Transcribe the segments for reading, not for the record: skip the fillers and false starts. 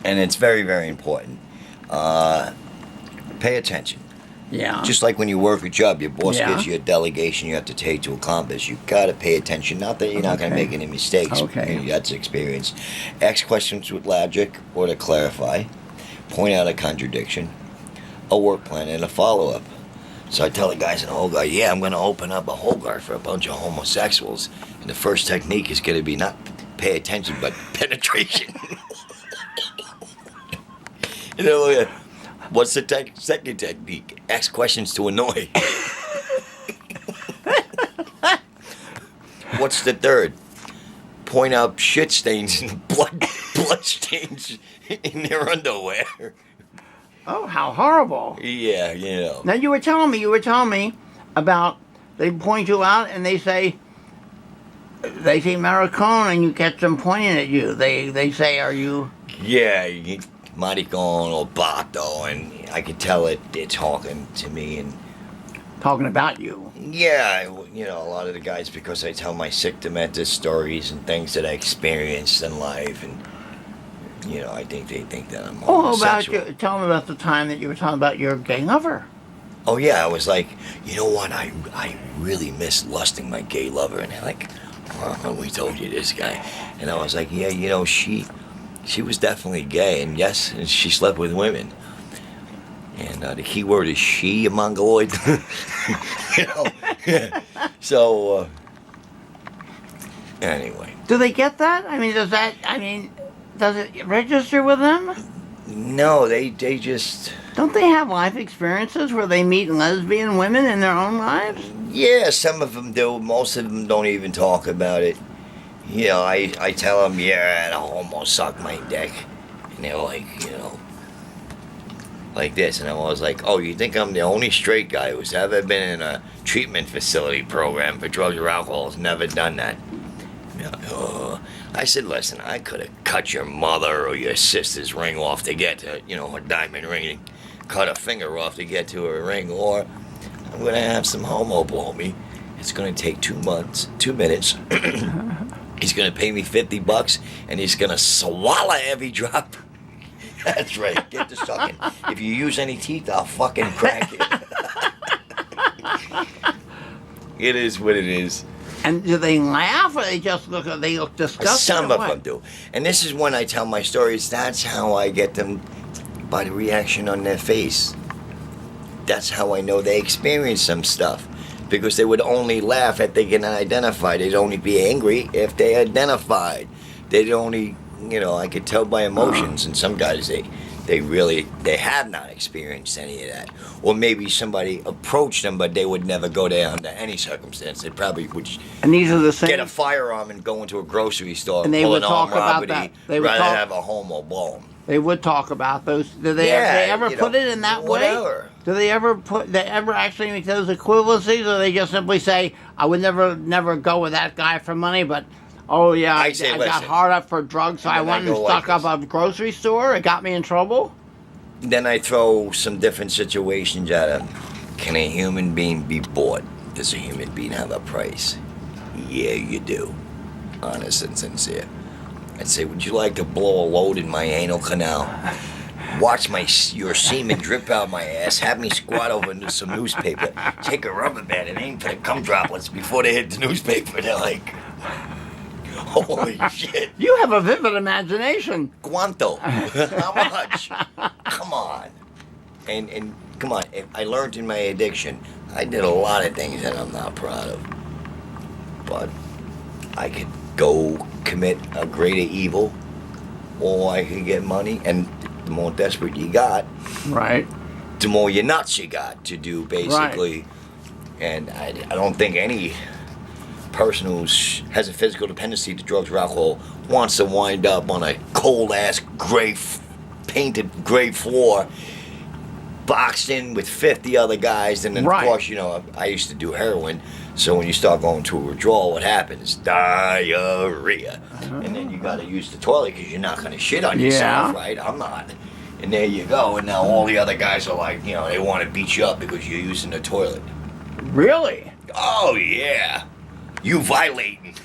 and it's very, very important. Pay attention. Yeah. Just like when you work a job, your boss Yeah. gives you a delegation you have to take to accomplish. You got to pay attention. Not that you're not going to make any mistakes. Okay. That's experience. Ask questions with logic or to clarify. Point out a contradiction. A work plan and a follow-up. So I tell the guys in the whole guard, I'm going to open up a whole guard for a bunch of homosexuals. And the first technique is going to be not pay attention, but penetration. What's the second technique? Ask questions to annoy. What's the third? Point out shit stains and blood stains in their underwear. Oh, how horrible. Yeah, Now you were telling me about they point you out and they say maricon and you catch them pointing at you. They say, are you? Yeah, maricon or bato, and I can tell they're talking to me and Talking about you. yeah, a lot of the guys, because I tell my sick demented stories and things that I experienced in life, and I think they think that I'm homosexual. Tell me about the time that you were talking about your gay lover. Oh yeah, I was like, you know what? I really miss lusting my gay lover, and they're like, well, we told you this guy, and I was like, yeah, she was definitely gay, and yes, and she slept with women, and the key word is she, a mongoloid, So anyway, Do they get that? Does it register with them? no, they just. Don't they have life experiences where they meet lesbian women in their own lives? Yeah, some of them do. Most of them don't even talk about it. I tell them, yeah, the homo suck my dick. And they're like, like this. And I was like, oh, you think I'm the only straight guy who's ever been in a treatment facility program for drugs or alcohol? Has never done that. I said, listen, I could have cut your mother or your sister's ring off to get to, her diamond ring, and cut a finger off to get to her ring, or I'm going to have some homo blow me. It's going to take 2 minutes. He's going to pay me $50, and he's going to swallow every drop. That's right, get to sucking. If you use any teeth, I'll fucking crack it. It is what it is. And do they laugh or they look disgusted? Some of them do. And this is when I tell my stories. That's how I get them, by the reaction on their face. That's how I know they experienced some stuff. Because they would only laugh if they can identify. They'd only be angry if they identified. They'd only, I could tell by emotions. And some guys, they have not experienced any of that. Or maybe somebody approached them, but they would never go there under any circumstance. They probably would And these are the same. get a firearm and go into a grocery store And and they pull would an armed talk about robbery that. They would rather talk- have a homo blow 'em. They would talk about those. Do they ever put it in that whatever. way? Do they ever actually make those equivalencies, or they just simply say, "I would never go with that guy for money," but oh yeah, I got listen, hard up for drugs, so I and then I went and go stuck like up a grocery store. It got me in trouble. Then I throw some different situations at him. Can a human being be bought? Does a human being have a price? Yeah, you do. Honest and sincere. I'd say, would you like to blow a load in my anal canal? Watch your semen drip out my ass. Have me squat over into some newspaper. Take a rubber band and aim for the cum droplets before they hit the newspaper. They're like, holy shit. You have a vivid imagination. Cuanto? How much? Come on. And come on, if I learned in my addiction, I did a lot of things that I'm not proud of. But I could go commit a greater evil, or I could get money, and the more desperate you got, Right. the more your nuts you got to do, basically. Right. And I don't think any person who has a physical dependency to drugs or alcohol wants to wind up on a cold-ass, painted gray floor, boxed in with 50 other guys, and then, of course, I used to do heroin, so when you start going to a withdrawal, what happens? Diarrhea. And then you got to use the toilet because you're not going to shit on yourself, right? I'm not. And there you go, and now all the other guys are like, they want to beat you up because you're using the toilet. Really? Oh, yeah. You violating.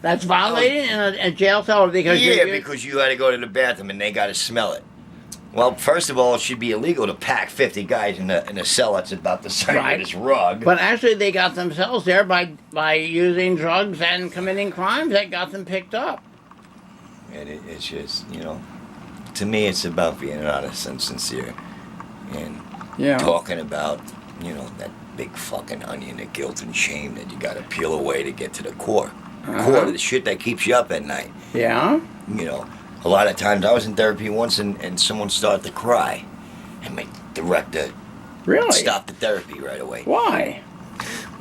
That's violating in a jail cell because because you got to go to the bathroom and they got to smell it. Well, first of all, it should be illegal to pack 50 guys in a cell that's about the size of this rug. But actually, they got themselves there by using drugs and committing crimes. That got them picked up. And it's just, to me, it's about being honest and sincere, and talking about, that big fucking onion of guilt and shame that you got to peel away to get to the core. Core of the shit that keeps you up at night. Yeah. A lot of times I was in therapy once and someone started to cry, and my director stopped the therapy right away. Why?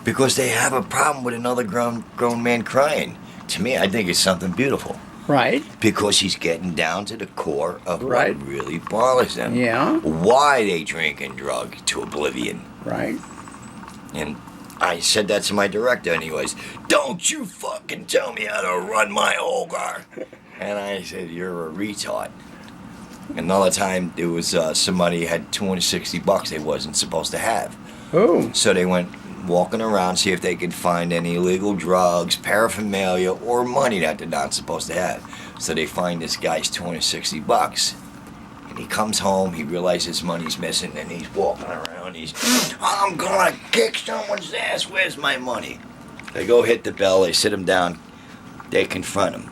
Because they have a problem with another grown man crying. To me, I think it's something beautiful. Right. Because he's getting down to the core of what really bothers them. Yeah. Why they drink and drug to oblivion. Right. And I said that to my director, and he was, "Don't you fucking tell me how to run my Olgar." And I said, "You're a retard." Another time, there was somebody had $260 they wasn't supposed to have. Oh. So they went walking around, see if they could find any illegal drugs, paraphernalia, or money that they're not supposed to have. So they find this guy's $260. And he comes home, he realizes his money's missing, and he's walking around. I'm gonna kick someone's ass, where's my money? They go hit the bell, they sit him down, they confront him.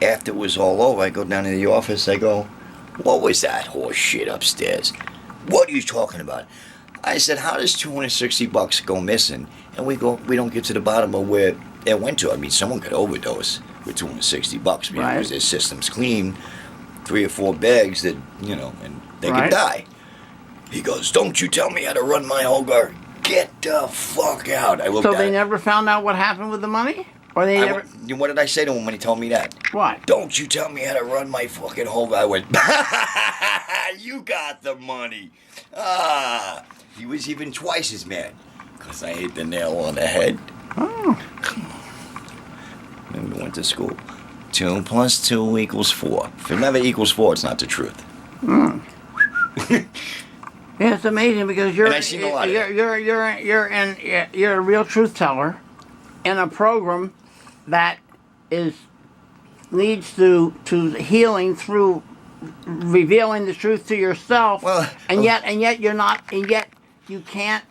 After it was all over, I go down to the office, I go, "What was that horse shit upstairs? What are you talking about?" I said, "How does $260 go missing? And we don't get to the bottom of where it went to. I mean, someone could overdose with $260 because their system's clean, 3 or 4 bags that, and they could die." He goes, "Don't you tell me how to run my Olgar. Get the fuck out." So they never found out what happened with the money? Or they never... What did I say to him when he told me that? What? "Don't you tell me how to run my fucking Olgar." I went, "You got the money." He was even twice as mad because I hit the nail on the head. Oh. And we went to school. 2 + 2 = 4. If it never equals 4, it's not the truth. Yeah, it's amazing because you're and I seen a lot you're a real truth teller in a program that leads to healing through revealing the truth to yourself. Well, and yet you're not, and yet you can't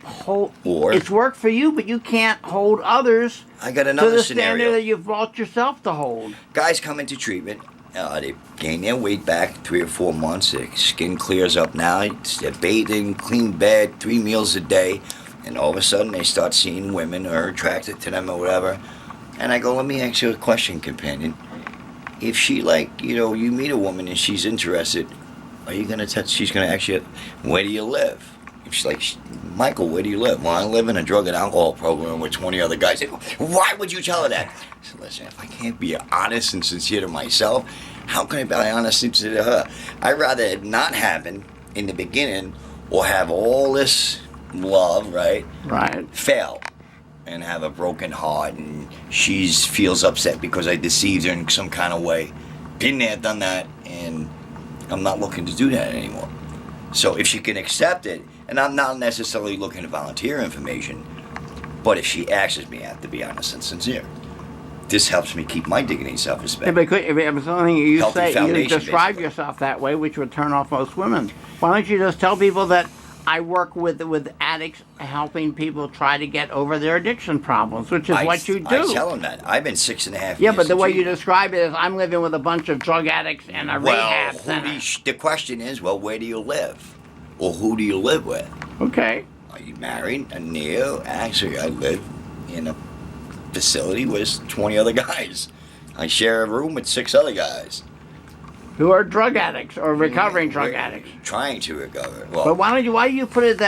hold. Or it's work for you, but you can't hold others. I got another to the scenario standard that you've brought yourself to hold. Guys come into treatment. They gain their weight back 3 or 4 months. Their skin clears up now. They're bathing, clean bed, 3 meals a day. And all of a sudden they start seeing women or attracted to them or whatever. And I go, "Let me ask you a question, companion. If she, you meet a woman and she's interested, are you going to she's going to ask you, where do you live? If she's like, "Michael, where do you live?" "Well, I live in a drug and alcohol program with 20 other guys." I go, "Why would you tell her that?" I said, "Listen, if I can't be honest and sincere to myself, how can I be honest and sincere to her? I'd rather it not happen in the beginning or have all this love, right? Fail and have a broken heart and she feels upset because I deceived her in some kind of way. Been there, done that, and I'm not looking to do that anymore." So if she can accept it, and I'm not necessarily looking to volunteer information, but if she asks me, I have to be honest and sincere. This helps me keep my dignity and self-respect. Yeah, but if it was something you say, you describe basically. yourself that way, which would turn off most women. Why don't you just tell people that I work with addicts, helping people try to get over their addiction problems, which is what you do. I tell them that. I've been 6.5 years. Yeah, but the way you describe it is, I'm living with a bunch of drug addicts in a rehab center. The question is, where do you live? Or who do you live with? Okay. Are you married? Actually, I live in a facility with 20 other guys. I share a room with 6 other guys. Who are drug addicts or recovering drug addicts? Trying to recover. Well, but why do you put it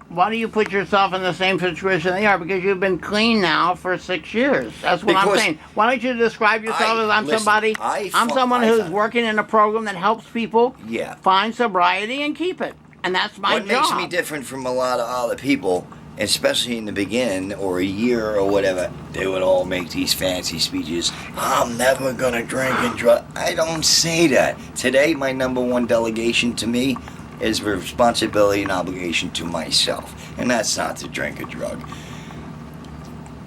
why do you put yourself in the same situation they are? Because you've been clean now for 6 years. That's what I'm saying. Why don't you describe yourself as I'm someone who's working in a program that helps people find sobriety and keep it. And that's my job. What makes me different from a lot of other people, especially in the beginning or a year or whatever, they would all make these fancy speeches. "I'm never going to drink and drug." I don't say that. Today, my number one delegation to me is responsibility and obligation to myself. And that's not to drink or drug.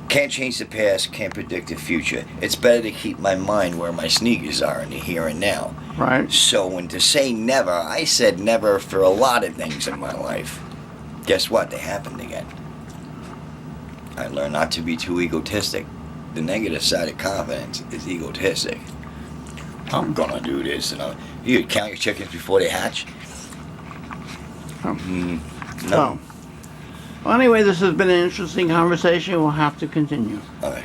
Can't change the past, can't predict the future. It's better to keep my mind where my sneakers are in the here and now. Right. So when to say never, I said never for a lot of things in my life. Guess what? They happened again. I learned not to be too egotistic. The negative side of confidence is egotistic. I'm gonna do this, and you count your chickens before they hatch. No. Well, anyway, this has been an interesting conversation. We'll have to continue. Okay.